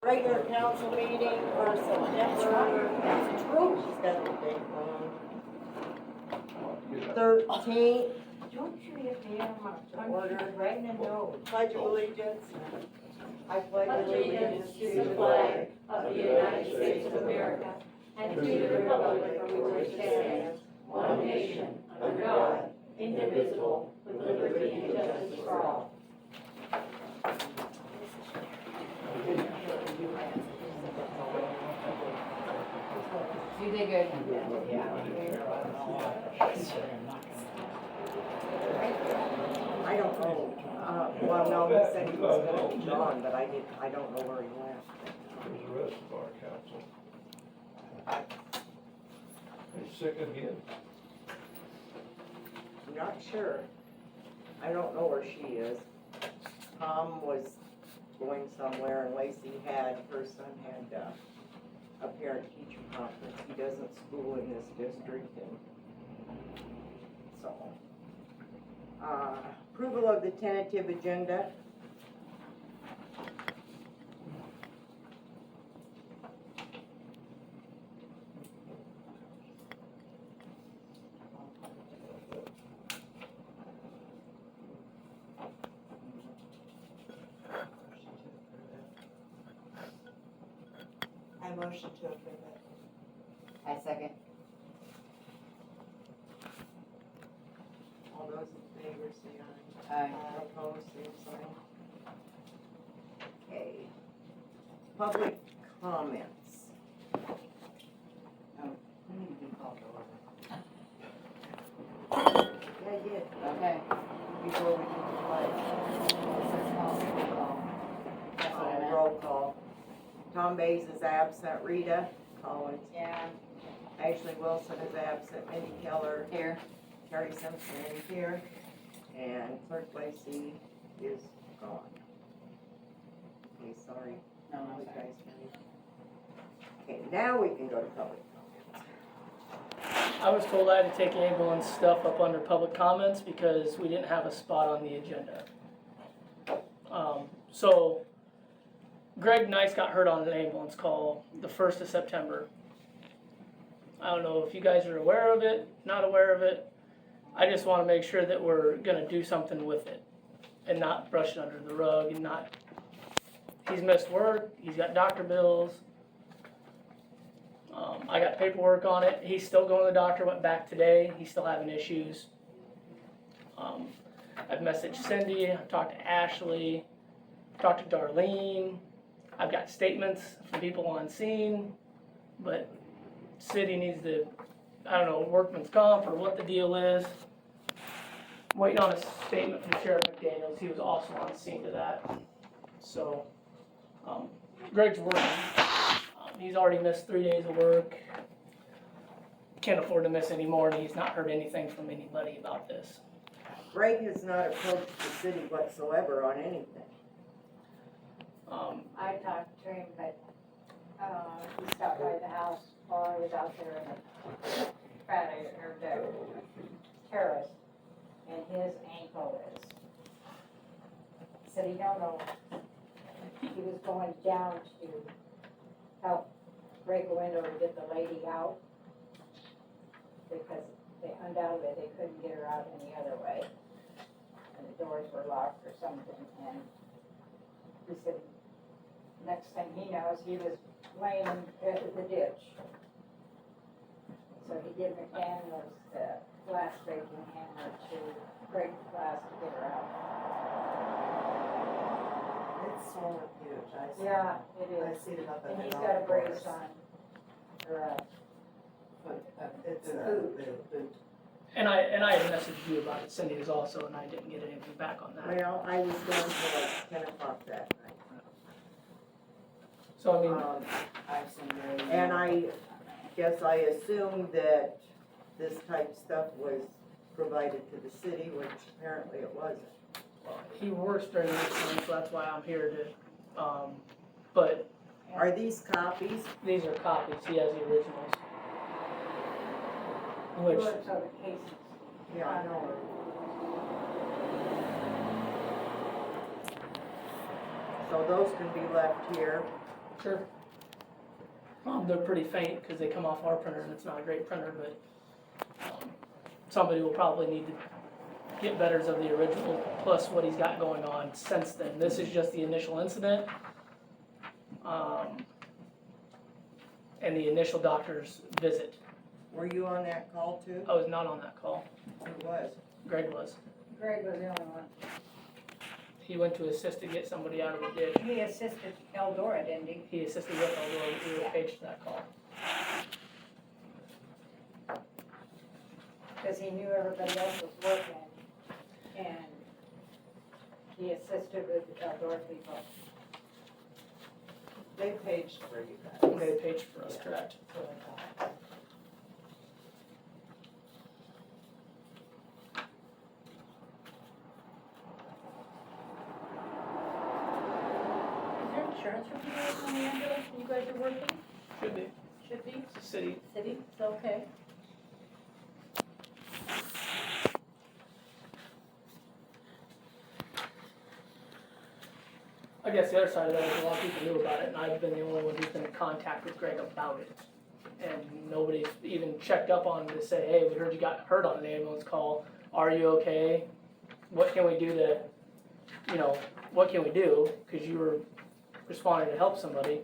Regular council meeting for September, she's got the date wrong. 13th, Don't you get the order. right in the nose. pledge of allegiance. I pledge allegiance To the flag of the United States of America and to the republic for which it stands, one nation, under God, indivisible, with liberty and justice for all. You did good. I don't know, well, no, he said he was gonna be gone, but I don't know where he went. Where's the rest of our council? He's sick again. I'm not sure. I don't know where she is. Tom was going somewhere and Lacey her son had, a parent-teacher conference. He doesn't school in this district and so. Approval of the tentative agenda. I motion to approve it. I second. All those in favor say aye. Aye. Opposed, same sign. Okay. Public comments. We need to be called to order. Yeah, I did. Okay, before we do the pledge. Let's call roll call. That's what I meant. Roll call. Tom Bays is absent. Rita Collins. Yeah. Ashley Wilson is absent. Mindy Keller. Here. Terry Simpson is here. And Clerk Lacey is gone. Okay, sorry. No, You no, guys can- Okay, now we can go to public comments. I was told I had to take ambulance stuff up under public comments because we didn't have a spot on the agenda. So Greg Nice got hurt on an ambulance call the 1st of September. I don't know if you guys are aware of it, not aware of it. I just want to make sure that we're gonna do something with it and not brush it under the rug and not, he's missed work, he's got doctor bills. I got paperwork on it. He's still going to the doctor, went back today. He's still having issues. I've messaged Cindy, I've talked to Ashley, talked to Darlene. I've got statements from people on scene, but city needs to, I don't know, workman's comp or what the deal is. Waiting on a statement from Sheriff McDaniels. He was also on scene to that. So, Greg's working. He's already missed 3 days of work. Can't afford to miss any more, and he's not heard anything from anybody about this. Greg has not approached the city whatsoever on anything. I talked to him, but, he stopped by the house while I was out there in the Friday, or the terrace, and his ankle is, he said he don't know, he was going down to help break a window to get the lady out, because they undoubtedly, they couldn't get her out any other way, and the doors were locked or something, and he said, next thing he knows, he was laying in the ditch. So he gave McDaniels the glass breaking hammer to break the glass to get her out. It's swollen huge, I see. Yeah, it I is. see it up at And the he's golf got a brace course. on, or a It's boot. boot. And I had messaged you about it, Cindy is also, and I didn't get anything back on that. Well, I was going till like 10 o'clock that night. So I mean, I've seen very. And I guess I assumed that this type of stuff was provided to the city, which apparently it wasn't. he works during this time, so that's why I'm here to, but Are these copies? these are copies, he has the originals. He Which, works over cases. Yeah, I know. So those can be left here. Sure. They're pretty faint because they come off our printer and it's not a great printer, but somebody will probably need to get betters of the original plus what he's got going on since then. This is just the initial incident. And the initial doctor's visit. Were you on that call too? I was not on that call. Who was? Greg was. Greg was the only one. He went to assist to get somebody out of the ditch. He assisted Eldora, didn't he? He assisted with Eldora, we were paged to that call. Because he knew everybody else was working, and he assisted with Eldora people. They paged for you guys. They paged for us, correct. So I thought, Is there insurance for people that's on the ambulance when you guys are working? Should be. Should be, It's a city. city, it's okay. I guess the other side of that is a lot of people knew about it, and I've been the only one who's been in contact with Greg about it. And nobody's even checked up on him to say, hey, we heard you got hurt on an ambulance call. Are you okay? What can we do to, what can we do? Because you were responding to help somebody.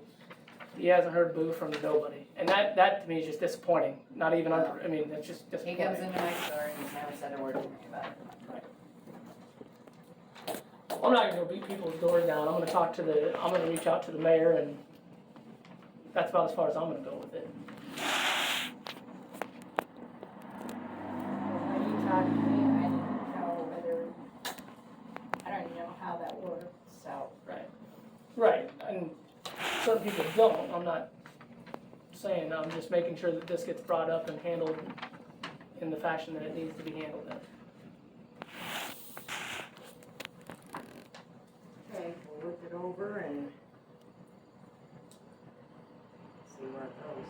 He hasn't heard boo from nobody. And that to me is just disappointing. Not even, that's just He comes disappointing. into my store and he's never said a word to me about it. I'm not gonna go beat people's doors down. I'm gonna reach out to the mayor, and that's about as far as I'm gonna go with it. When you talked to me, I didn't know whether, I don't even know how that works, so. Right, and certain people don't. I'm not saying, I'm just making sure that this gets brought up and handled in the fashion that it needs to be handled in. Okay, we'll look it over and see where it goes.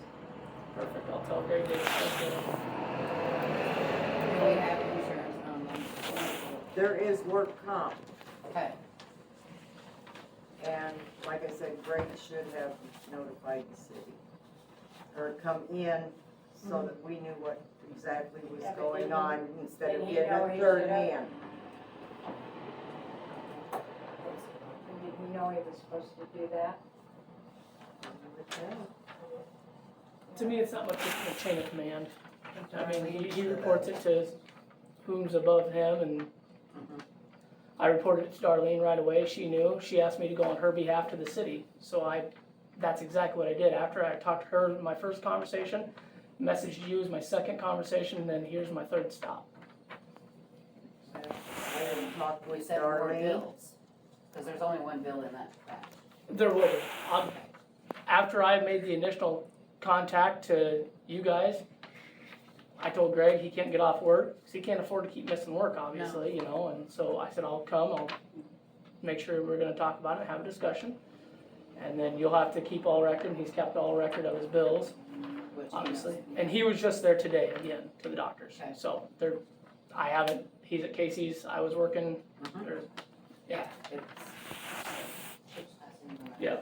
Perfect, I'll tell Greg to discuss it. Do we have insurance on them? There is work comp, Okay, and like I said, Greg should have notified the city. Or come in so that we knew what exactly was Yeah, but going didn't on instead of didn't he getting know a he third should have? man. Did he know he was supposed to do that? To me, it's not much of a chain of command. I mean, he reports it to whom's above him, and I reported it to Darlene right away. She knew. She asked me to go on her behalf to the city. So that's exactly what I did. After I talked to her in my first conversation, messaged you as my second conversation, and then here's my third stop. I didn't talk we with said more Darlene. bills, because there's only one bill in that batch. There will be. After I made the initial contact to you guys, I told Greg he can't get off work, because he can't afford to keep missing work, obviously, and so I said, I'll come, I'll make sure we're gonna talk about it, have a discussion. And then you'll have to keep all record, and he's kept all record of his bills, Which he obviously. knows. And he was just there today, again, to the doctors. Okay. So he's at Casey's, I was working, or, yeah. It's passing around. Yeah.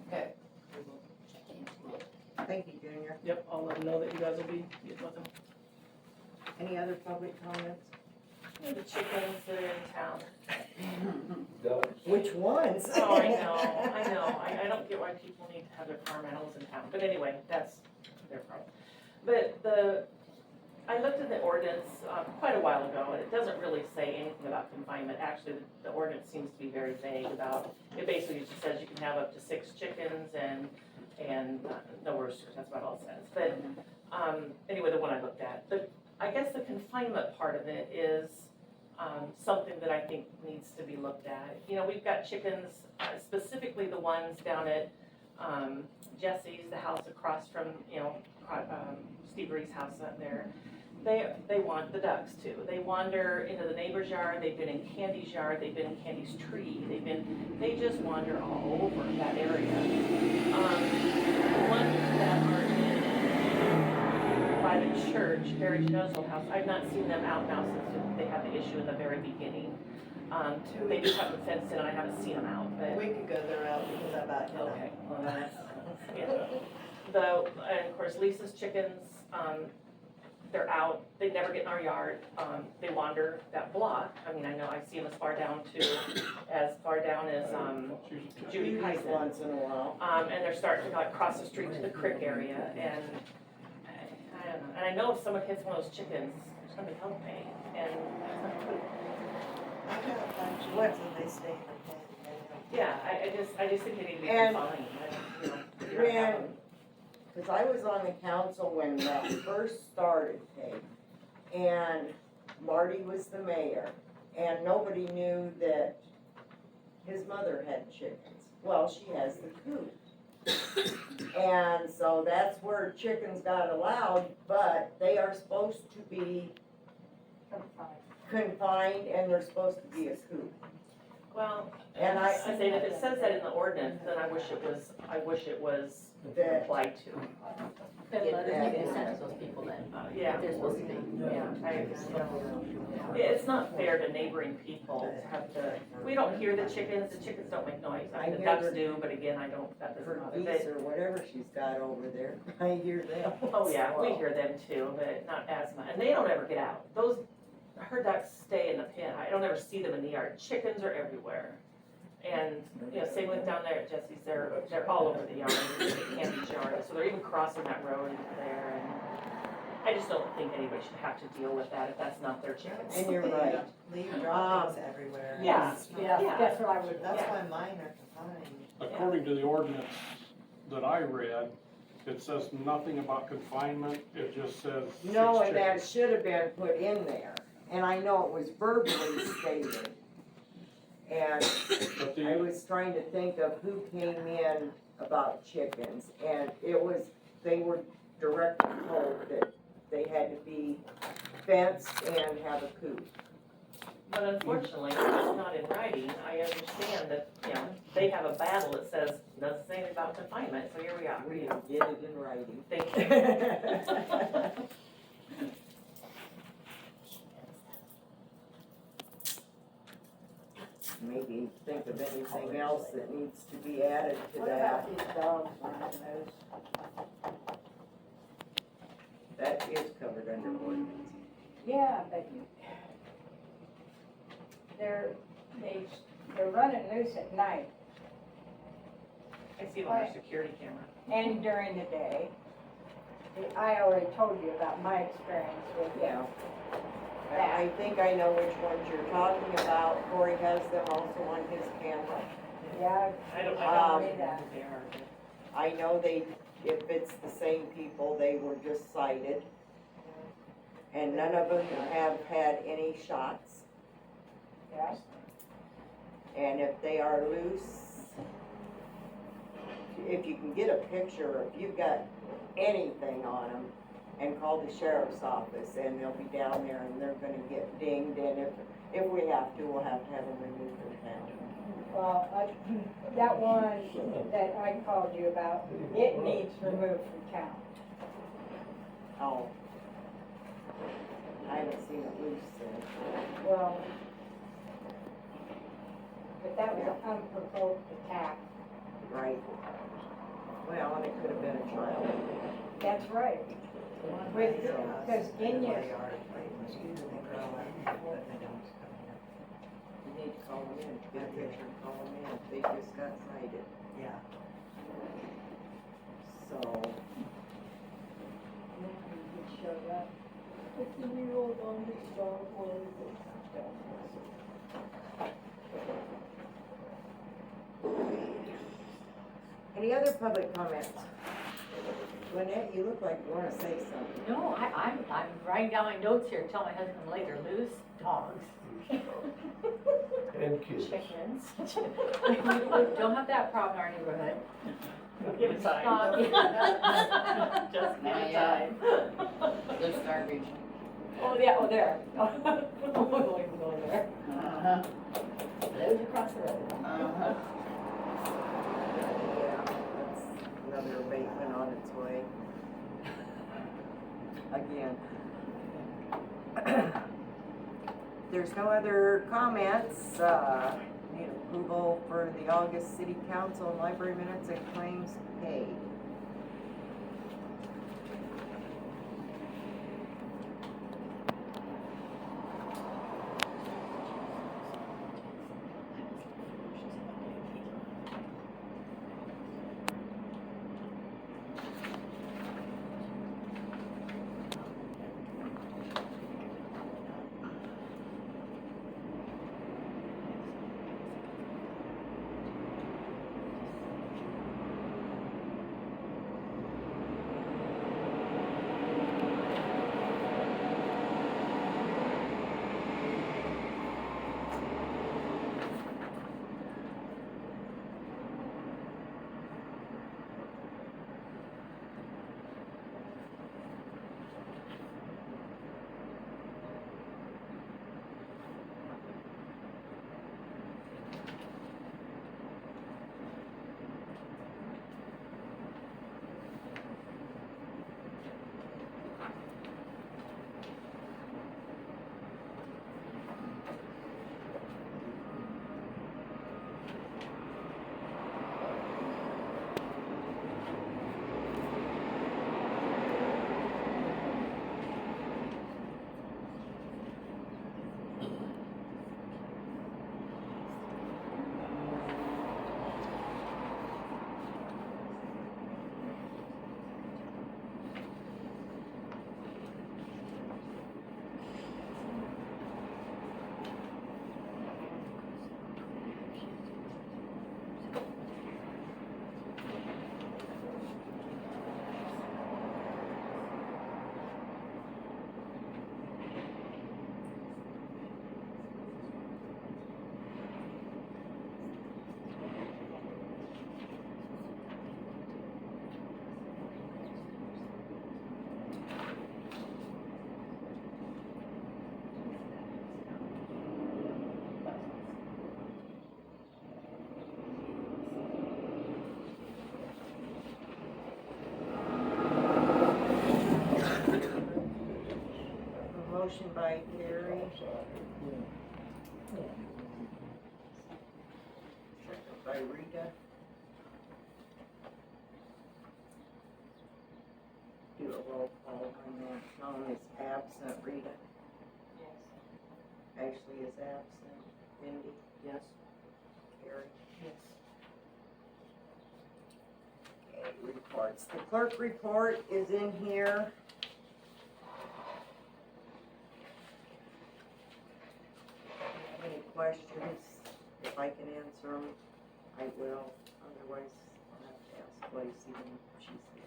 Okay. We will check into it. Thank you, Junior. Yep, I'll let him know that you guys will be getting with him. Any other public comments? The chickens that are in town. Which ones? Oh, I know, I don't get why people need to have their farm animals in town, but anyway, that's their problem. But I looked at the ordinance, quite a while ago, and it doesn't really say anything about confinement. Actually, the ordinance seems to be very vague about, it basically just says you can have up to 6 chickens and no roosters, that's about all it says. But, anyway, the one I looked at, but I guess the confinement part of it is, something that I think needs to be looked at. We've got chickens, specifically the ones down at, Jesse's, the house across from, Steve Ree's house up there. They want the ducks too. They wander into the neighbor's yard, they've been in Candy's yard, they've been in Candy's tree, they just wander all over that area. The ones that are in by the church, Heritage Nuzzle House, I've not seen them out now since they had the issue in the very beginning. They just haven't fenced in, and I haven't seen them out, A but, week ago they're out because I about hit them. okay, well, that's, yeah. And of course Lisa's chickens, they're out, they never get in our yard, they wander that block. I mean, I know I see them as far down as Judy Judy's Kyson. once in a while. And they're starting to like cross the street to the creek area, and I don't know, and I know if someone hits one of those chickens, somebody help me, and, I got a bunch of ones and they stay in the pen. yeah, I just think they need to be And confined, you know. you don't have them. Cause I was on the council when that first started, Kate, and Marty was the mayor, and nobody knew that his mother had chickens. Well, she has the coop. And so that's where chickens got allowed, but they are supposed to be confined and they're supposed to be a coop. Well, And I say, if it says that in the ordinance, then I wish it was That- applied to. Then let Get us that. make a sentence those people then, Yeah, if they're supposed to be. yeah, it's not fair to neighboring people to have to, we don't hear the chickens don't make noise, I mean, the I hear ducks her- do, but again, I don't, that doesn't Her bother me. geese or whatever she's got over there, I hear them. Oh, yeah, we hear them too, but not as much, and they don't ever get out. Her ducks stay in the pen, I don't ever see them in the yard. Chickens are everywhere. And, same with down there at Jesse's, they're all over the yard, they can't be yard, so they're even crossing that road into there, and I just don't think anybody should have to deal with that if that's not their chickens. And you're right. Leave droppings everywhere. Yeah. It's not- Yeah, Yeah. that's what I would, That's Yeah. why mine are confined. According to the ordinance that I read, it says nothing about confinement, it just says six No, and that chickens. should have been put in there, and I know it was verbally stated. And But I the, was trying to think of who came in about chickens, and they were directly told that they had to be fenced and have a coop. But unfortunately, it's not in writing. I understand that, they have a battle that says, doesn't say anything about confinement, so here we are. We didn't get it in writing. Thank you. Maybe think of anything else that needs to be added to what that. about these dogs running loose? That is covered under ordinance. Yeah, but they're running loose at night I see them on their security camera. and during the day. I already told you about my experience with Yeah. I think I know which ones you're talking about. Corey has them also on his camera. Yeah, I don't Um, know who they are. but- I know if it's the same people, they were just cited. And none of them have had any shots. yeah. And if they are loose, if you can get a picture, if you've got anything on them, and call the sheriff's office, and they'll be down there, and they're gonna get dinged, and if we have to, we'll have them removed from town. Well, that one that I called you about, it needs removed from town. Oh. I haven't seen it loose since. Well, but that was an unprovoked attack. Right. Well, and it could have been a child. That's right. Because Indians, You need to call them in, get a picture and call them in, they just got cited, Yeah. so. showed up. 15-year-old on the dog Any other public comments? Lynette, you look like you wanna say something. No, I'm writing down my notes here, tell my husband later, loose dogs. and kids. Chickens. Don't have that problem in our neighborhood. Give it time. Just give it time. There's garbage. Oh, yeah, oh, there. Oh, we can go there. Uh-huh. Those across the road. Yeah, that's another abatement on its way. Again. there's no other comments, need approval for the August City Council and Library minutes and claims paid. A motion by Gary. Second by Rita. Do a roll call on that. Tom is absent. Rita? Yes. Ashley is absent. Mindy? Yes. Gary? Yes. Okay, reports. The clerk report is in here. Any questions? If I can answer them, I will. Otherwise, I'll have to ask Lacey when she's here.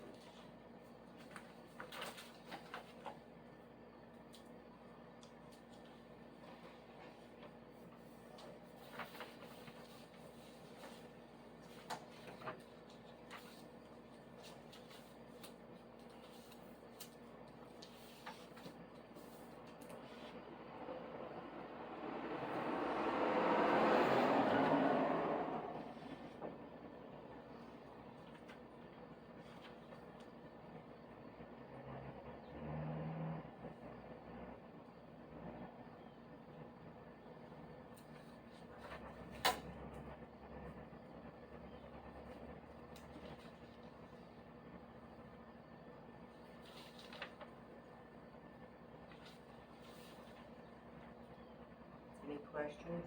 Any questions?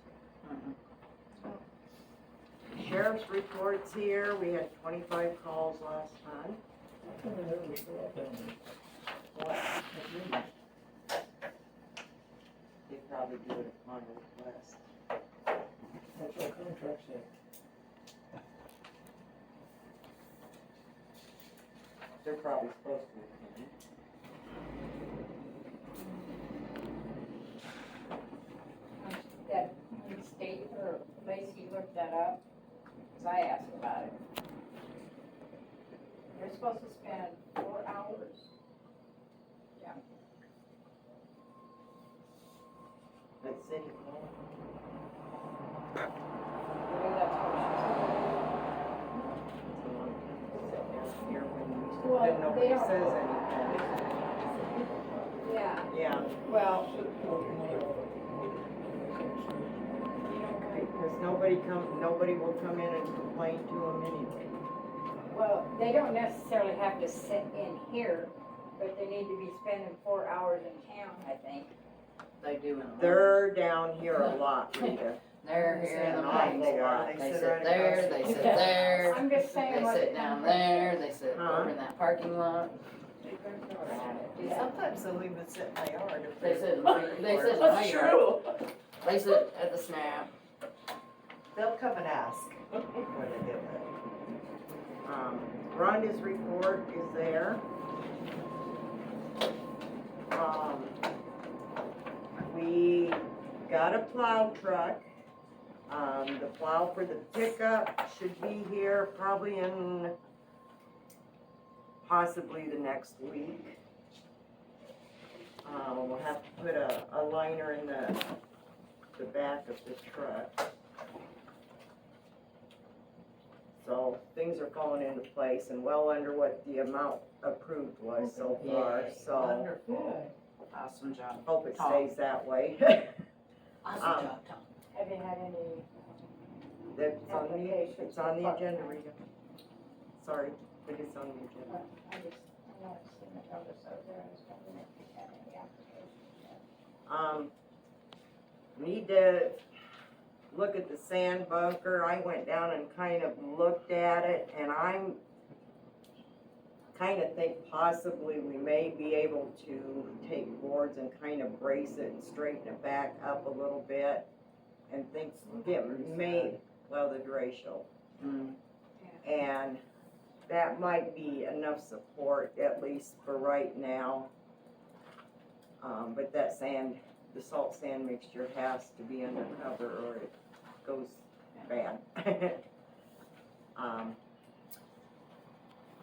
Sheriff's report's here. We had 25 calls last month. What? They probably do it upon request. That's what contract said. They're probably supposed to. That state or Lacey looked that up, cause I asked about it. You're supposed to spend 4 hours. Yeah. At City Hall. Maybe that's what It's a long time to sit down here when Well, then nobody they are- says anything. she said. Yeah, Yeah, well, nobody will come in and complain to them anyway. Well, they don't necessarily have to sit in here, but they need to be spending 4 hours in town, I think. They do in the morning. They're down here a lot, Rita. They're here in the An morning. awful lot. They sit sit right there, across they the sit street. there, I'm just saying they what sit the down contract there, they sit Huh? over in that parking lot. Yeah. Sometimes they'll even sit in my yard if They they're. sit in my, they sit in my That's yard. true. They sit at the snap. They'll come and ask when they get ready. Rhonda's report is there. We got a plow truck. The plow for the pickup should be here probably in possibly the next week. We'll have to put a liner in the back of the truck. So things are falling into place and well under what the amount approved was so far, Yay. so Wonderful. Awesome job. hope it Tom. stays that way. Awesome job, Tom. Have you had any, It's on the agenda, Rita. Sorry, but it's on the agenda. I just, I want to see the notice out there, I was wondering if you had any applications. Need to look at the sand bunker. I went down and kind of looked at it, and I'm kind of think possibly we may be able to take boards and kind of brace it and straighten it back up a little bit, and things the derecho. Mm. And that might be enough support, at least for right now. But that sand, the salt sand mixture has to be undercover or it goes bad.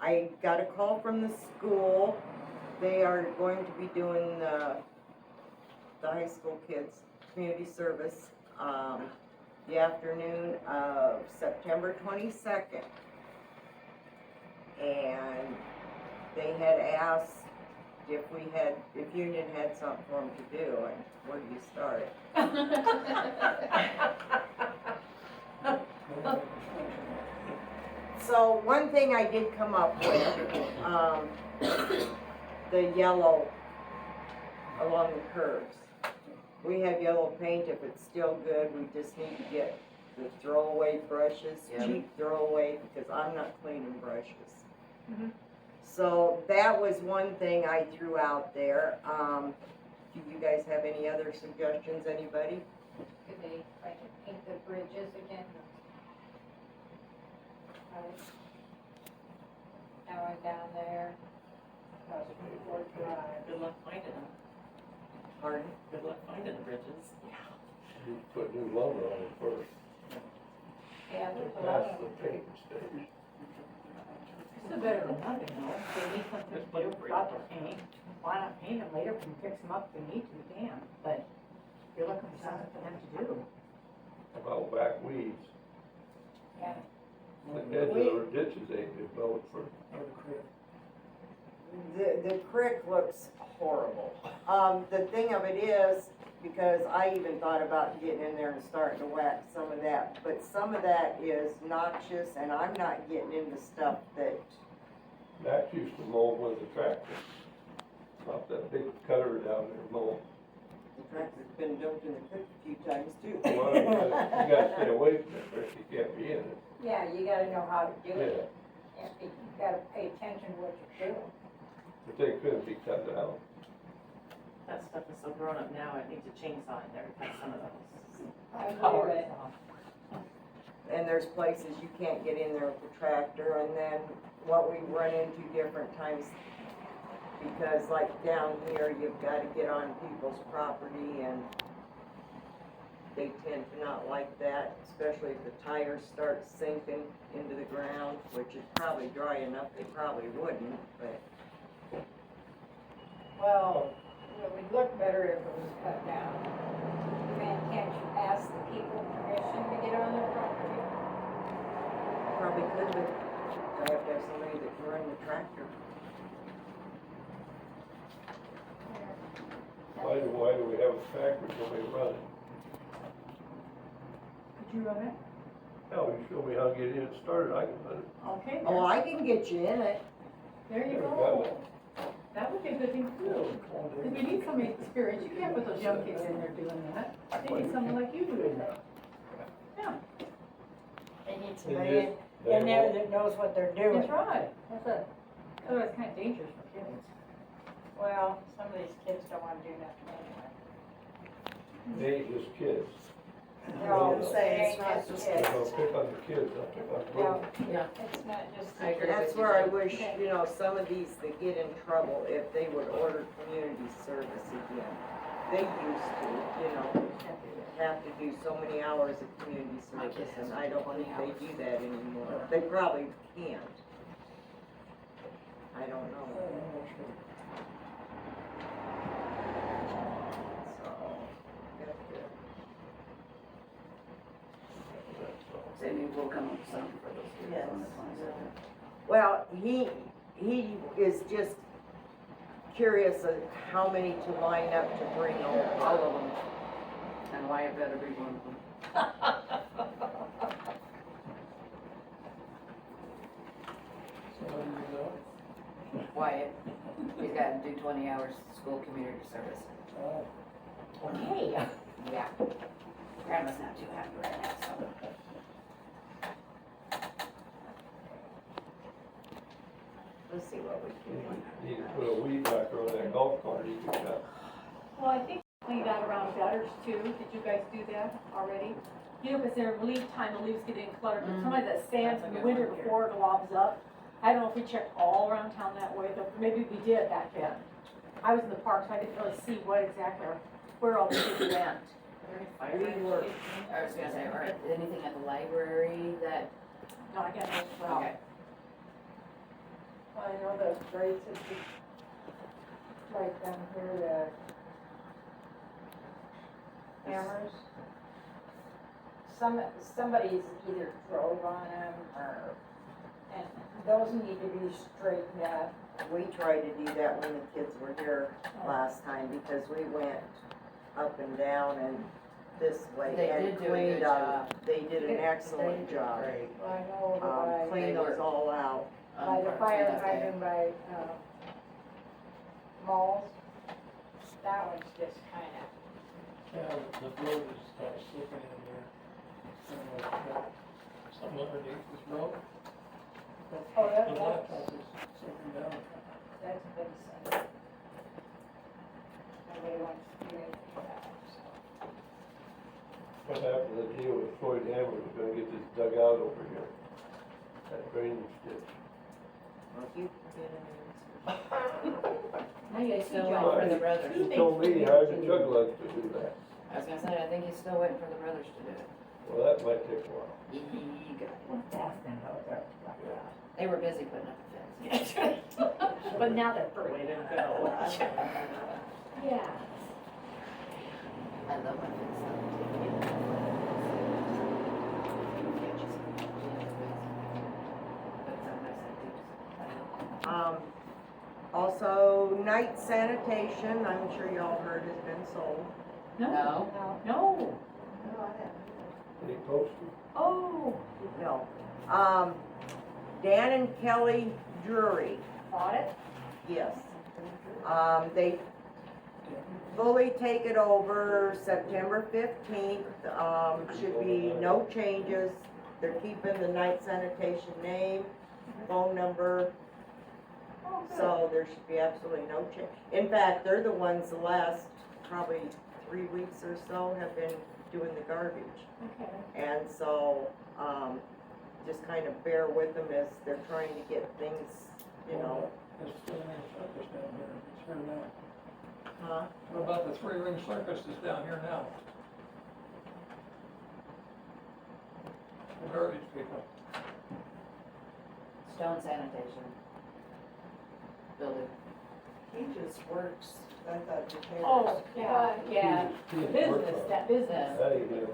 I got a call from the school. They are going to be doing the high school kids community service, the afternoon of September 22nd. And they had asked if Union had something for them to do, and where do you start? So one thing I did come up with, the yellow along the curves. We have yellow paint, if it's still good, we just need to get the throwaway brushes, Yep. cheap throwaway, because I'm not cleaning brushes. Mhm. So that was one thing I threw out there. Do you guys have any other suggestions, anybody? Could they, like, paint the bridges again? Right. That one down there, across from Ford Drive. Good luck finding them. Pardon? Good luck finding the bridges. You put new lumber on it first, Yeah, get the past last the one. painting stage. Still better than nothing, though. If they need something to do, forgot to paint, why not paint them later, we can fix them up if we need to, we can. But if you're looking for something for them to do. About back weeds, Yeah, the edge of our ditches ain't developed for, The creek looks horrible. The thing of it is, because I even thought about getting in there and starting to whack some of that, but some of that is noxious and I'm not getting into stuff that, Max used to mow with a tractor. Not that big cutter down there mowing. the tractor's been dumped in the creek a few times too. Well, you gotta stay away from it, or you can't be in it. yeah, you gotta know how to do Yeah, it. You gotta pay attention to what you're doing. but they couldn't be cut down. That stuff is so grown up now, it needs a chainsaw in there to cut some of those. I believe it. And there's places you can't get in there with the tractor, and then what we run into different times, because like down here, you've gotta get on people's property, and they tend to not like that, especially if the tires start sinking into the ground, which is probably dry enough, they probably wouldn't, but Well, it would look better if it was cut down. Man, can't you ask the people permission to get on their property? probably could, but I have to have somebody that can run the tractor. Why do we have a tractor when we run it? Could you run it? Hell, you show me how to get in it started, I can run it. Okay, Oh, I can get you in it. there you Got go. it. That would be a good thing to do. Because we need somebody experienced. You can't put those young kids in there doing that. They need someone like you doing that. Yeah, They need They somebody just- they in there won't- that knows what they're that's doing. right. Otherwise it's kind of dangerous for kids. Well, some of these kids don't wanna do nothing anyway. They ain't just kids. They're all I was the gonna say, same it's not as just They're kids. gonna pick on the kids, not pick on the No, grown. it's not just. I agree. That's where I wish, you know, some of these that get in trouble, if they would order community service again. They used to, you know, have to do so many hours of community service, and I don't think they do that anymore. They probably can't. I don't know. So, that's good. So maybe we'll come up with something for those kids Yes. on the 22nd. Well, he is just curious of how many to line up to bring all of them. And why it better be one of them. Wyatt, he's gotta do 20 hours school community service. Okay. Yeah. Grandma's not too happy right now, so. Let's see what we can do. Need to put a weed whacker on that golf cart, you can cut. Well, I think we cleaned out around gutters too. Did you guys do that already? You know, because their leaf time, the leaves get cluttered, but sometimes that sand from the winter before it globs up. I don't know if we checked all around town that way, but maybe we did back then. I was in the park, so I didn't really see what exactly, where all the kids went. We were, I was gonna say, or anything at the library that, No, I got no problem. okay. Well, I know those grates is right down here, the hammers. Somebody's either drove on them or, and those need to be straightened up. we tried to do that when the kids were here last time, because we went up and down and this way They and did do a cleaned good up. job. They did an excellent job. Well, I know over by, Cleaned those all out. by the fire hydrant by, malls, that one's just kinda, Yeah, the road is slipping in there. Something underneath this road. oh, The that's, blacktop is slipping down. that's a big sign. Nobody wants to do anything about it, so. What happened to the deal with Floyd Hammer, was gonna get this dug out over here? That drainage ditch. Well, you can get an I think he's still waiting for the brothers. He told me he hired the jug lugs to do that. I was gonna say, I think he's still waiting for the brothers to do it. Well, that might take a while. They were busy putting up the fence. But now they're free. Yeah. I love when it's Also, night sanitation, I'm sure y'all heard has been sold. No, No. No, I haven't. Any posters? Oh, No. Dan and Kelly Drury, bought it? yes. They fully take it over September 15th. Should be no changes. They're keeping the night sanitation name, phone number, Oh, good. so there should be absolutely no change. In fact, they're the ones the last probably 3 weeks or so have been doing the garbage. Okay. And so, just kind of bear with them as they're trying to get things, you know, There's 3-ring circus down here, it's here now. huh? What about the 3-ring circus that's down here now? The garbage people. stone sanitation. Building. He just works, I thought the parents. Oh, yeah, He didn't work business, on it. that business. That ain't him.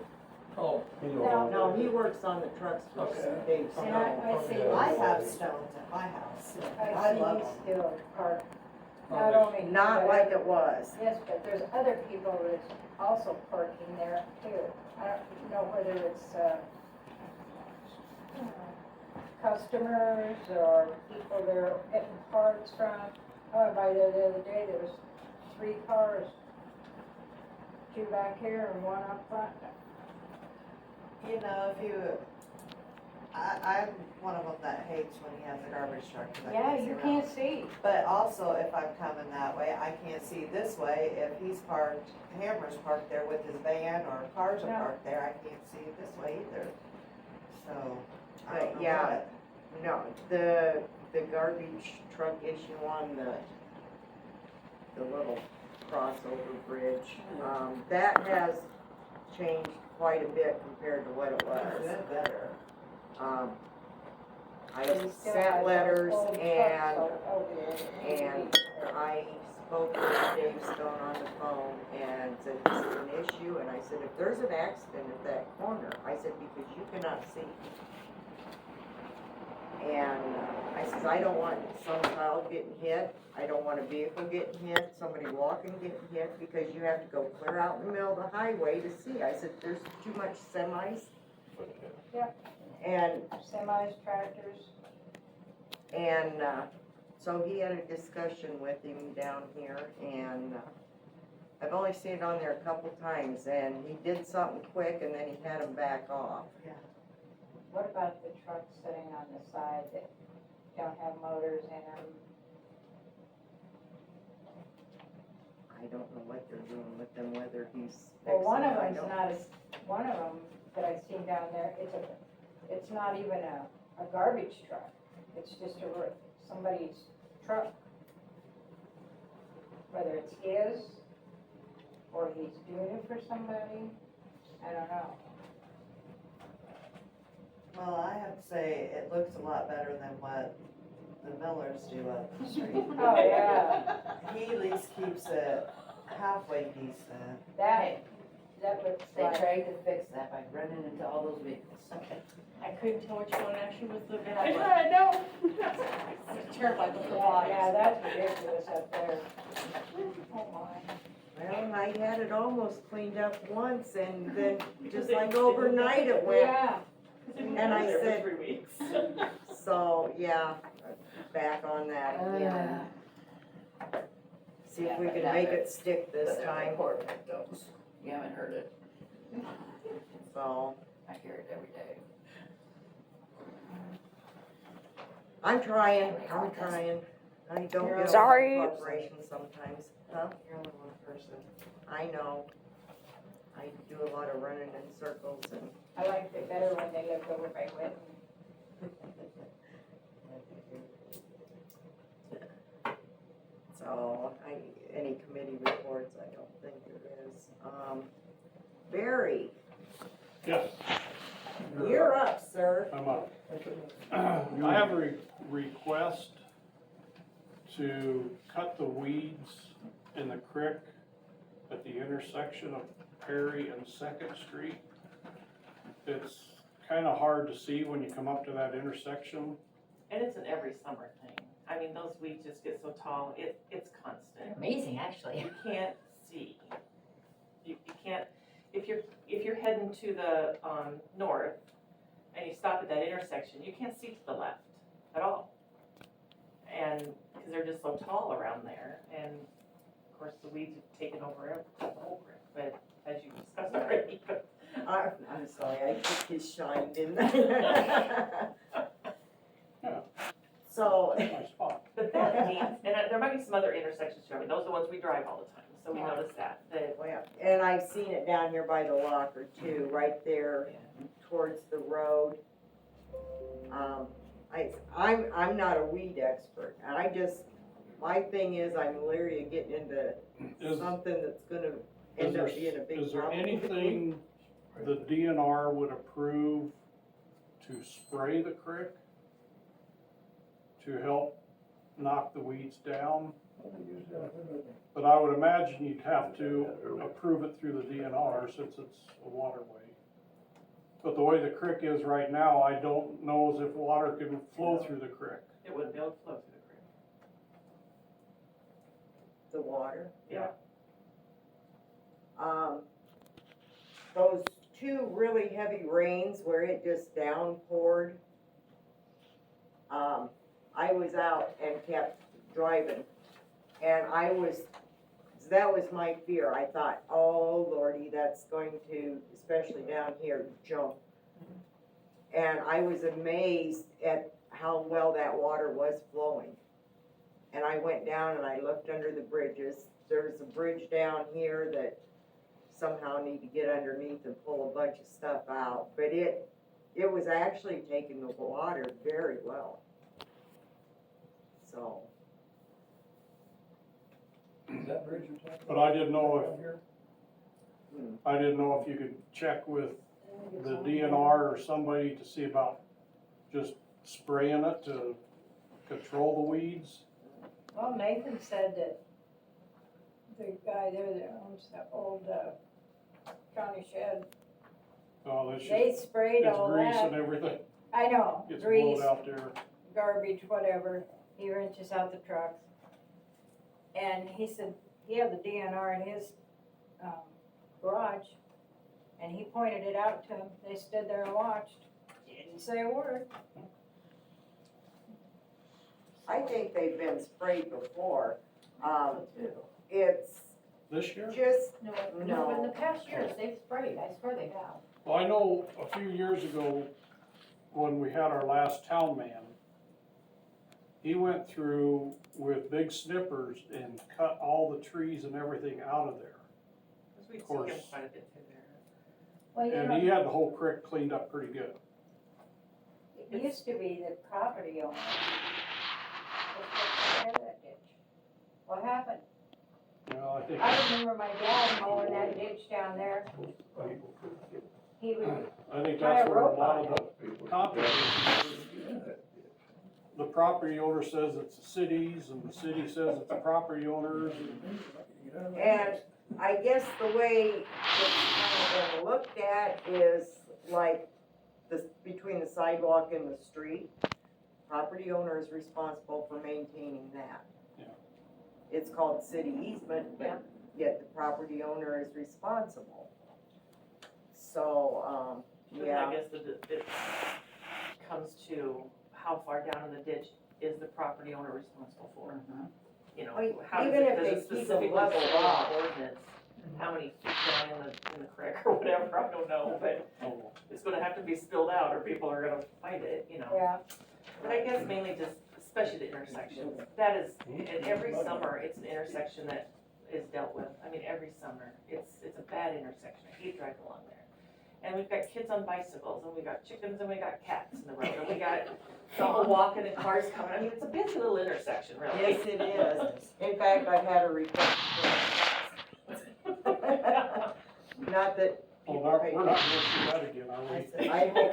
Oh, He don't No, own he it. works on the trucks for Okay. Dave And I Snow. see, Yeah. I have stones at my house. I I see love you them. still park Not only. not but like other- it was. Yes, but there's other people that's also parking there too. I don't know whether it's, customers or people they're getting parts from. I went by there the other day, there was 3 cars. 2 back here and 1 up front. You know, if you, I'm one of them that hates when he has a garbage truck. 'cause I Yeah, see you around. can't see. But also, if I'm coming that way, I can't see this way. If he's parked, Hammer's parked there with his van or cars are No. parked there, I can't see it this way either. So, I don't know Yeah. what. No, the garbage truck issue on the little crossover bridge, that has changed quite a bit compared to what it was. Good, better. I But he still sent has letters those old and, trucks over there. and I spoke with Dave Stone on the phone and said, this is an issue, and I said, if there's an accident at that corner, I said, because you cannot see. And I says, I don't want some child getting hit, I don't want a vehicle getting hit, somebody walking getting hit, because you have to go clear out in the middle of the highway to see. I said, there's too much semis. And Semis, tractors. And, so he had a discussion with him down here, and, I've only seen it on there a couple times, and he did something quick, and then he had him back off. What about the trucks sitting on the side that don't have motors in them? I don't know what they're doing with them, whether he's Well, fixing one of them, I them's don't. not as, one of them that I seen down there, it's not even a garbage truck. It's just somebody's truck. Whether it's his, or he's doing it for somebody, I don't know. Well, I have to say, it looks a lot better than what the Millers do up the street. Oh, yeah, He at least keeps it halfway decent. that looks They like, tried to fix that by running into all those vehicles. I couldn't tell which one actually was the bad I one. I know. I was terrified of the yeah, flies. yeah, that's ridiculous up there. Oh, my. Well, I had it almost cleaned up once, and then just they- like they- overnight it went. Yeah, And I said- For 3 weeks. So, yeah, back on that again. See if we Yeah, can but make not- it stick this time, Poor victims. You haven't heard it. so. I hear it every day. I'm trying. I don't get Sorry. along with corporations sometimes, huh? You're only one person. I know. I do a lot of running in circles and, I liked it better when they lived over by Whitten. so, any committee reports, I don't think there is. Barry, Yes. you're up, sir. I'm up. I have a request to cut the weeds in the creek at the intersection of Perry and Second Street. It's kinda hard to see when you come up to that intersection. And it's an every summer thing. I mean, those weeds just get so tall, it's constant. Amazing, actually. You can't see. You can't, if you're heading to the, north and you stop at that intersection, you can't see to the left at all. And, cause they're just so tall around there, and of course, the weeds have taken over the whole creek, but as you discussed already. I'm sorry, I took his shine, didn't I? Yeah. So, That's my spot. But that means, and there might be some other intersections too, I mean, those are the ones we drive all the time, so we notice that, well, and I've seen it down here by the locker too, right there towards the road. I'm not a weed expert, and my thing is, I'm leery of getting into Is, something that's gonna is end there, up being a big is there problem. anything the DNR would approve to spray the creek to help knock the weeds down? But I would imagine you'd have to approve it through the DNR since it's a waterway. But the way the creek is right now, I don't know as if water can flow through the creek. it wouldn't be able to flow through the creek. water. Yeah. Those two really heavy rains where it just downpoured, I was out and kept driving, and that was my fear. I thought, oh lordy, that's going to, especially down here, jump. And I was amazed at how well that water was flowing. And I went down and I looked under the bridges. There's a bridge down here that somehow need to get underneath and pull a bunch of stuff out. But it was actually taking the water very well. So, Is that bridge you're talking But I didn't know about here? if you could check with the DNR or somebody to see about just spraying it to control the weeds. Well, Nathan said that the guy there that owns the old, county shed, Oh, that's just, they sprayed it's all grease that. and everything, I know, gets grease, blown out there. garbage, whatever, he wrenches out the trucks. And he said, he had the DNR in his, garage, and he pointed it out to him, they stood there and watched, didn't say a word. I think they've been sprayed before. It's This year? just, No, in the past years, they've sprayed, I swear they have. Well, I know a few years ago, when we had our last town man, he went through with big snippers and cut all the trees and everything out of there. Because we'd Of course. see him quite a bit through there. Well, you And know, he had the whole creek cleaned up pretty good. it used to be the property owner. was taking care of that ditch. What happened? Well, I think, I remember my dad mowing that ditch down there, he would, I think tie that's a where a rope lot on of the conflict is. The property owner says it's the city's, and the city says it's the property owner's. and I guess the way it's kind of been looked at is like between the sidewalk and the street, property owner is responsible for maintaining that. Yeah. It's called city easement, but yet the property owner is responsible. So, But yeah, I guess it comes to how far down in the ditch is the property owner responsible for? You know, Well, how does even it, if does they it keep them specifically leveled say in the off. ordinance, how many feet down in the creek or whatever, I don't know, but Oh, it's gonna have to be spilled out or people are gonna fight it, you know? yeah, But I guess mainly just, especially the intersections, that is, and every summer, it's an intersection that is dealt with. I mean, every summer, it's a bad intersection, I hate driving along there. And we've got kids on bicycles, and we got chickens, and we got cats in the road, and we got people walking and cars coming, I mean, it's a busy little intersection, really. yes, it is. In fact, I've had a request. Not that Oh, people not- pay. we're not gonna see that again, are I we? said, I hope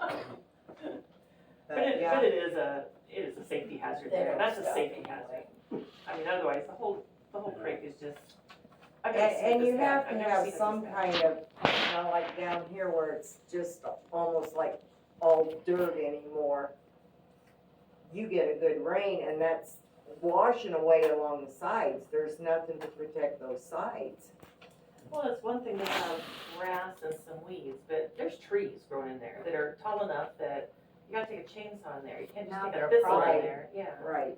not. But it, yeah. but it is a safety hazard there, that's a safety hazard. I mean, otherwise, the whole creek is just, I've never seen And it you this bad. have I've to never have seen it some this bad. kind of, like down here where it's just almost like all dirt anymore. You get a good rain and that's washing away along the sides, there's nothing to protect those sides. Well, it's one thing to have grass and some weeds, but there's trees growing in there that are tall enough that you gotta take a chainsaw in there, you can't just Now take a they're thistle in prime. there, yeah. Right.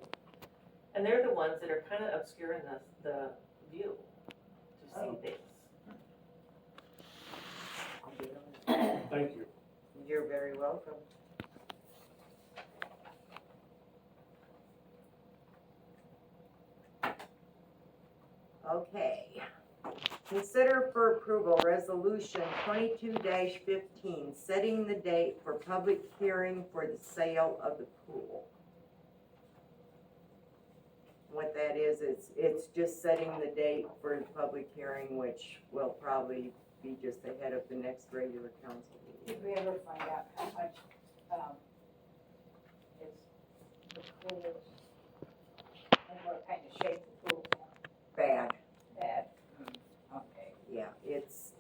And they're the ones that are kinda obscuring the view to see Oh. things. Thank you. You're very welcome. Okay. Consider for approval resolution 22-15, setting the date for public hearing for the sale of the pool. What that is, it's just setting the date for the public hearing, which will probably be just ahead of the next regular council meeting. did we ever find out how much, is the pool is, and what kind of shape the pool's in? Bad. Bad? Okay. Yeah, it's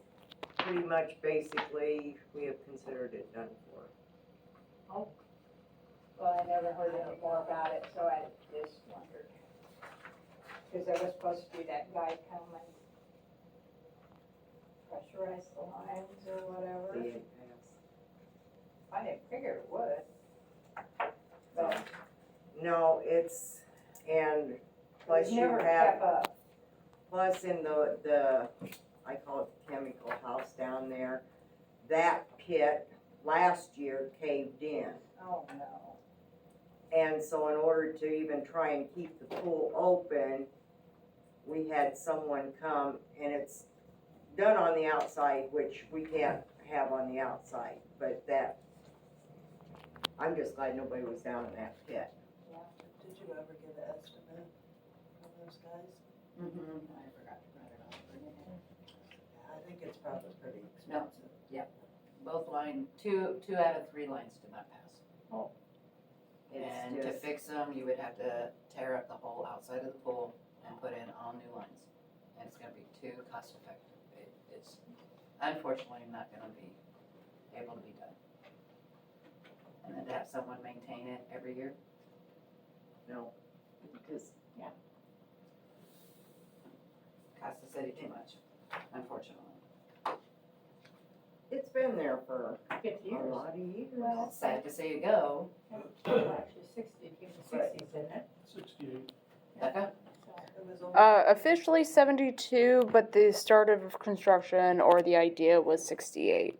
pretty much basically, we have considered it done for. Well, I never heard any more about it, so I just wondered. Cause there was supposed to be that guy come and pressurize the lines or whatever. They didn't pass. I didn't figure it would. But No, it's, and it plus was you never have, kept up. plus in the, I call it the chemical house down there, that pit last year caved in. Oh, no. And so in order to even try and keep the pool open, we had someone come, and it's done on the outside, which we can't have on the outside, but that, I'm just glad nobody was down in that pit. Did you ever get an estimate from those guys? Mm-hmm, I forgot to write it off. Yeah, I think it's probably pretty No. expensive. Both two out of 3 lines did not pass. It's And to just, fix them, you would have to tear up the whole outside of the pool and put in all new lines. And it's gonna be too cost effective. It's unfortunately not gonna be able to be done. And then to have someone maintain it every year, no, because costs the city too much, unfortunately. it's been there for 50 a years. lot of years. Well, It's sad to see it go. Actually, 60, it came to 60s, didn't it? 68. Becca? It was over. Officially 72, but the start of construction or the idea was 68.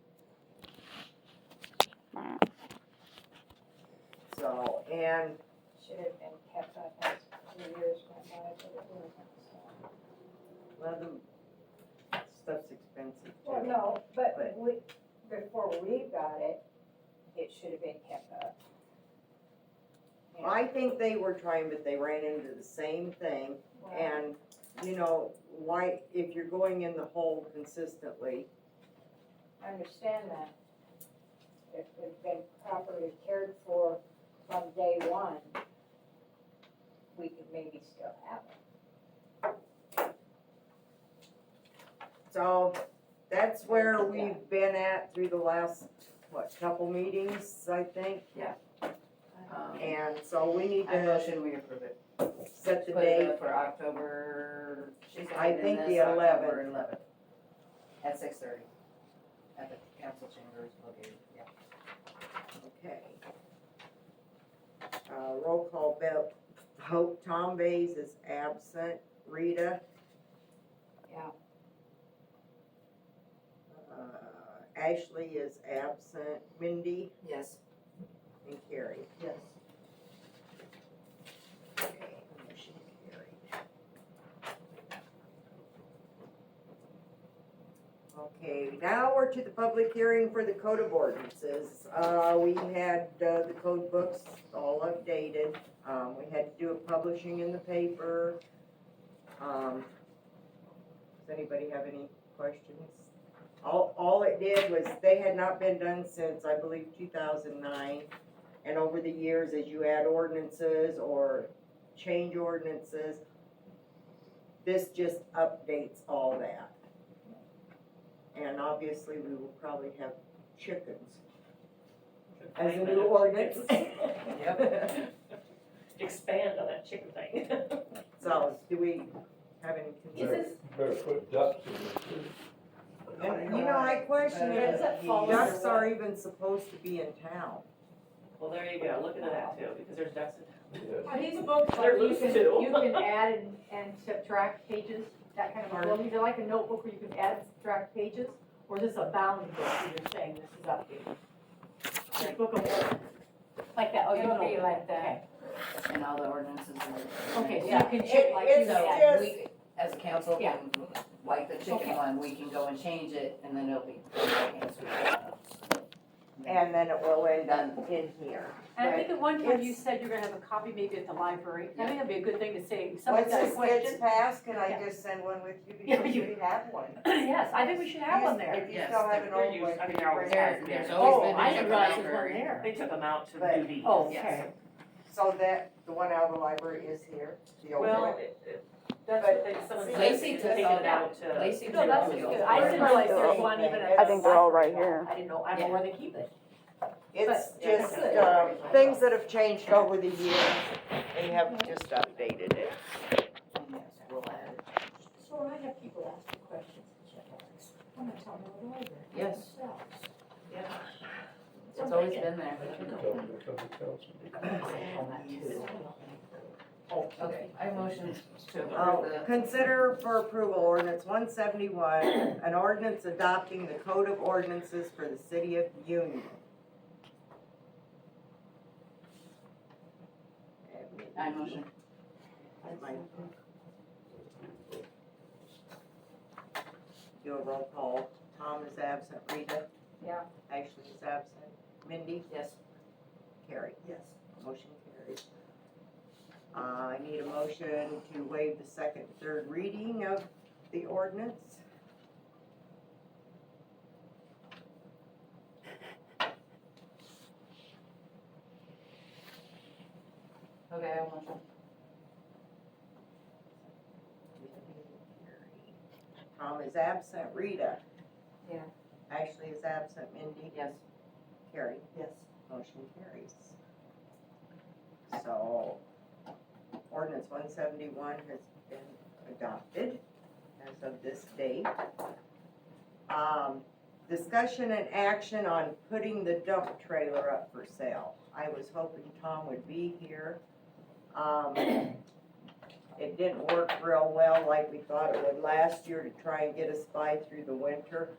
So, and should have been kept up as the years went by, but it wasn't, so. well, the stuff's expensive too. Well, no, but But- we, before we got it, it should have been kept up. And- I think they were trying, but they ran into the same thing. well, And, you know, why, if you're going in the hole consistently, I understand that. If it had been properly cared for from day one, we could maybe still have it. so that's where we've been at through the last, couple meetings, I think. And so we need I to motion we approve it. set the Put it date. up for October, she's I gonna think this the October 11th. At 6:30. At the council chambers located, yeah. Okay. Roll call vote, Tom Bays is absent, Rita? Yeah. Ashley is absent, Mindy Yes. and Carrie. Yes. Okay, motion carried. Okay, now we're to the public hearing for the code of ordinances. We had, the code books all updated. We had to do a publishing in the paper. Does anybody have any questions? All it did was, they had not been done since, I believe, 2009. And over the years, as you add ordinances or change ordinances, this just updates all that. And obviously, we will probably have chickens as a new ordinance. Yep. Expand on that chicken thing. So, do we have any concerns? Better put ducks in there too. And, you know, I question Does if that fall ducks under are even supposed to be in town. Well, there you go, look into that too, because there's ducks in town. Yes. Are these books They're like you loose can, too. you can add and subtract pages, that kind of a book? Is it like a notebook where you can add and subtract pages? Or is this a bound book where you're saying this is updated? Like book of ordinance? Like that, oh, you It'll know. be like that. And all the ordinances are. Okay, so Yeah. you can check like you It's said. just- We, as a council, Yeah. can, like the chicken Okay. one, we can go and change it, and then it'll be. And then it will end up in here. And I think at one time you It's- said you're gonna have a copy maybe at the library. I think that'd be a good thing to say, if somebody's Once got a this gets question. passed, can I Yeah. just send one with you Yeah, because you- we have one? Yes, I think we should have one there. If you Yes, still have an they're old used- one, I mean, could they're you always bring There, that? there's Oh, always been. I in didn't the realize there's one library. there. They took them out to But- do these. Oh, Yes. okay. So that, the one out of the library is here, the old Well, one? that's what they, someone said, Lacey they took taken all it that. out to. Lacey No, took that's all the good. old I didn't realize there was one even at. I think they're all right here. I didn't know, I don't know where they keep it. It's But- just, Yeah. things that have changed over the years, they have just updated it. we'll add it. So when I have people ask me questions and check marks, I'm gonna tell them over and over. Yes. themselves. Yeah. It's always been there. Tell them to come to council. Okay, I motion to Oh, approve the, consider for approval ordinance 171, an ordinance adopting the code of ordinances for the city of Union. I motion. Do a roll call. Tom is absent. Rita? Yeah. Ashley is absent. Mindy? Yes. Carrie? Yes. Motion carries. I need a motion to waive the second, third reading of the ordinance. Okay, I motion. Tom is absent. Rita? Yeah. Ashley is absent. Mindy? Yes. Carrie? Yes. Motion carries. So, ordinance 171 has been adopted as of this date. Discussion and action on putting the dump trailer up for sale. I was hoping Tom would be here. It didn't work real well like we thought it would last year to try and get us by through the winter.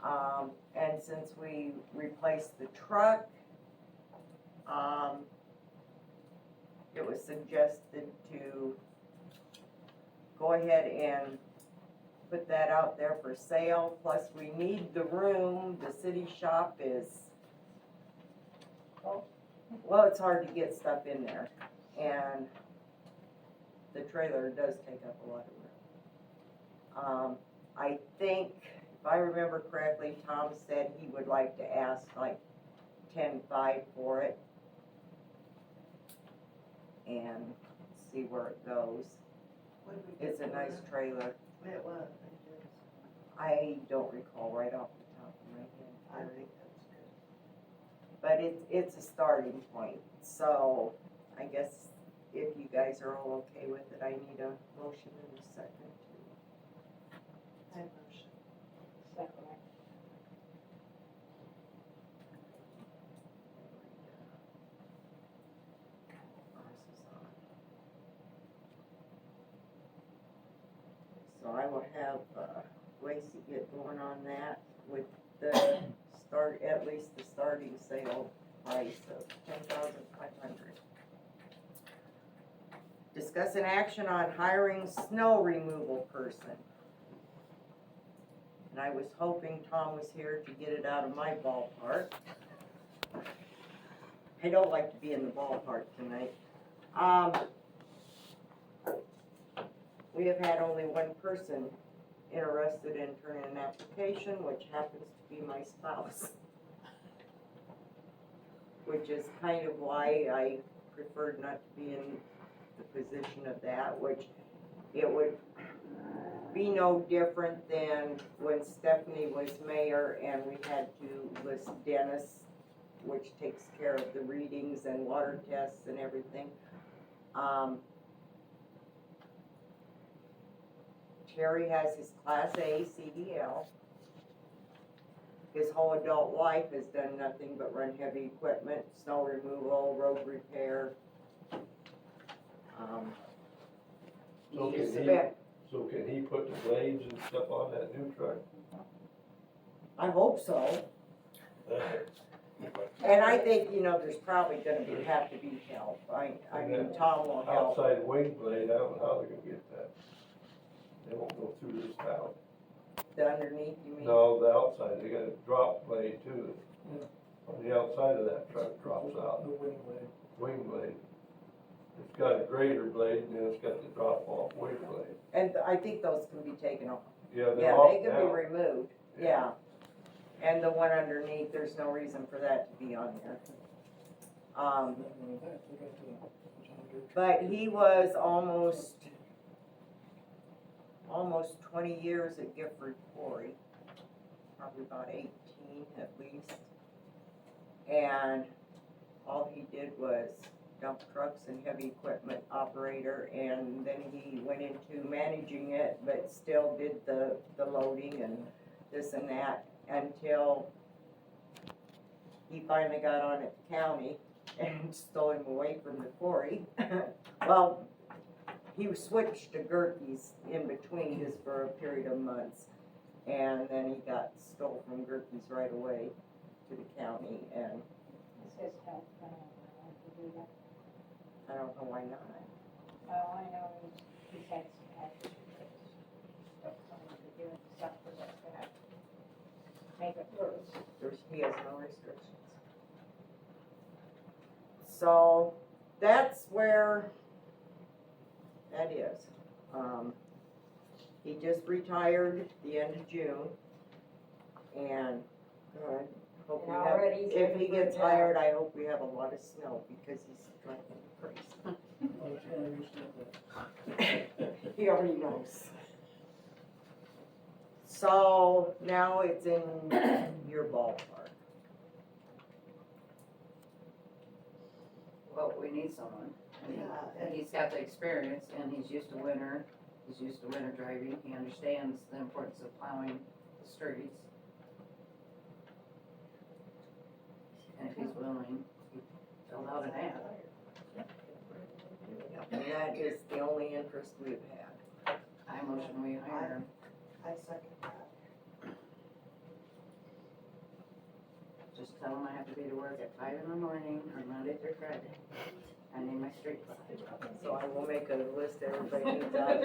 And since we replaced the truck, it was suggested to go ahead and put that out there for sale, plus we need the room. The city shop is, well, it's hard to get stuff in there, and the trailer does take up a lot of room. I think, if I remember correctly, Tom said he would like to ask like 10.5 for it and see where it goes. What did we get It's a for nice it? trailer. It was, I don't recall right off the top of my I head, think that's good. but it's a starting point. So I guess if you guys are all okay with it, I need a motion in a second. I motion. Second. So I will have Lacey get going on that with the start, at least the starting sale price of $10,500. Discuss an action on hiring snow removal person. And I was hoping Tom was here to get it out of my ballpark. I don't like to be in the ballpark tonight. We have had only one person interested in turning an application, which happens to be my spouse. Which is kind of why I preferred not to be in the position of that, which it would be no different than when Stephanie was mayor and we had to list Dennis, which takes care of the readings and water tests and everything. Terry has his Class A CDL. His whole adult life has done nothing but run heavy equipment, snow removal, road repair. So He can he- spent, So can he put the blades and stuff on that new truck? I hope so. And I think, there's probably gonna have to be help. I mean, Tom will help. Outside wing blade, I don't know how they're gonna get that. They won't go through this town. The underneath, you mean? No, the outside, they got a drop blade too. On the outside of that truck drops out. The wing blade. Wing blade. It's got a grater blade and then it's got the drop off wing blade. And I think those can be taken off. Yeah, they're Yeah, off they can now. be removed, yeah. And the one underneath, there's no reason for that to be on there. But he was almost 20 years at Gifford Quarry, probably about 18 at least. And all he did was dump trucks and heavy equipment operator, and then he went into managing it, but still did the loading and this and that, until he finally got on at the county and stole him away from the quarry. Well, he was switched to Gerke's in between just for a period of months, and then he got stole from Gerke's right away to the county, and It says health, I don't know if you do that. I don't know why not. Oh, I know, he's had some actions, stuff coming to do with something that's gonna make it worse. He has no restrictions. So, that's where that is. He just retired the end of June, and, God, hope we And have, already he's if he looking for a gets job. hired, I hope we have a lot of snow, because he's driving me crazy. He already knows. So, now it's in your ballpark. Well, we need someone. I mean, Yeah, he's got the experience and he's used to winter, he's used to winter driving, he understands the importance of plowing the streets. And if he's willing, he filled out an ad. And that is the only interest we've had. I motion we hire him. I second that. Just tell him I have to be to work at 5 in the morning on Monday through Friday. I need my streets. So I will make a list of everybody needs out.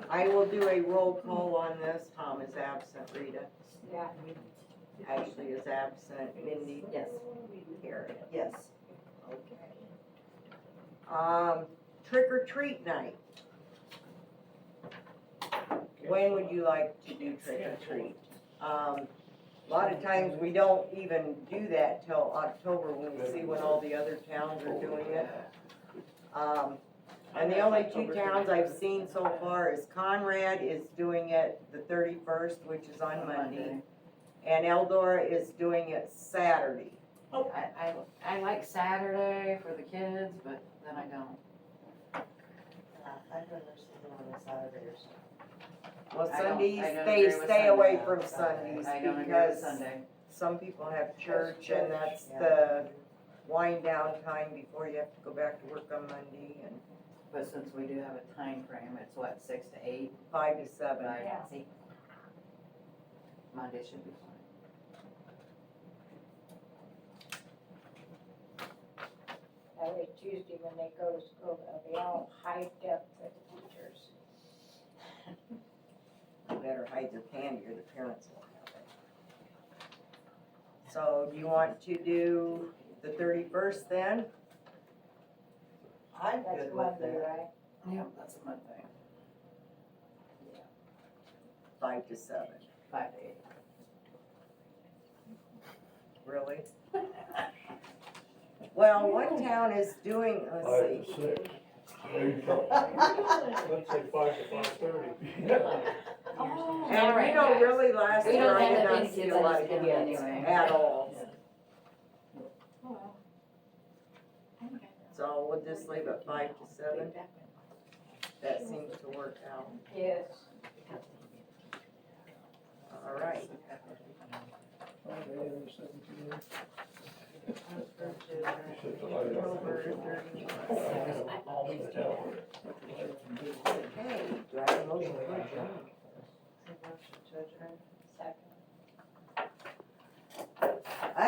I will do a roll call on this. Tom is absent, Rita. Yeah. Ashley is absent, Mindy. Yes. Karen. Yes. Okay. Trick or treat night. When would you like to do trick or treat? A lot of times we don't even do that till October when we see when all the other towns are doing it. And the only two towns I've seen so far is Conrad is doing it the 31st, which is on Monday, and Eldora is doing it Saturday. I like Saturday for the kids, but then I don't. I've never seen it on a Saturday or something. Well, I don't- Sundays, I don't they agree with stay away Sunday. from Sundays I don't agree with because Sunday. some people have church and that's the wind down time before you have to go back to work on Monday, and But since we do have a time frame, it's what, 6 to 8? 5 to 7. Yeah. See, Monday should be fine. That way Tuesday when they go to school, they'll be all hyped up for the teachers. You better hide your candy or the parents won't have it. So do you want to do the 31st then? I'm That's good with Monday, that. right? Yep, that's a Monday, 5 to 7. 5 to 8. Really? Well, one town is doing, let's 5 see. to 6. There you go. Let's say 5 to 5:30. Oh. And Alright, you know, guys. really last We year don't I have did that not many see kids a on lot this of count kids anyway. at all. Oh, well. So we'll just leave it 5 to 7. That seems to work out. Yes. All right. Set the light off. Okay, do I have a motion to adjourn? Motion to adjourn.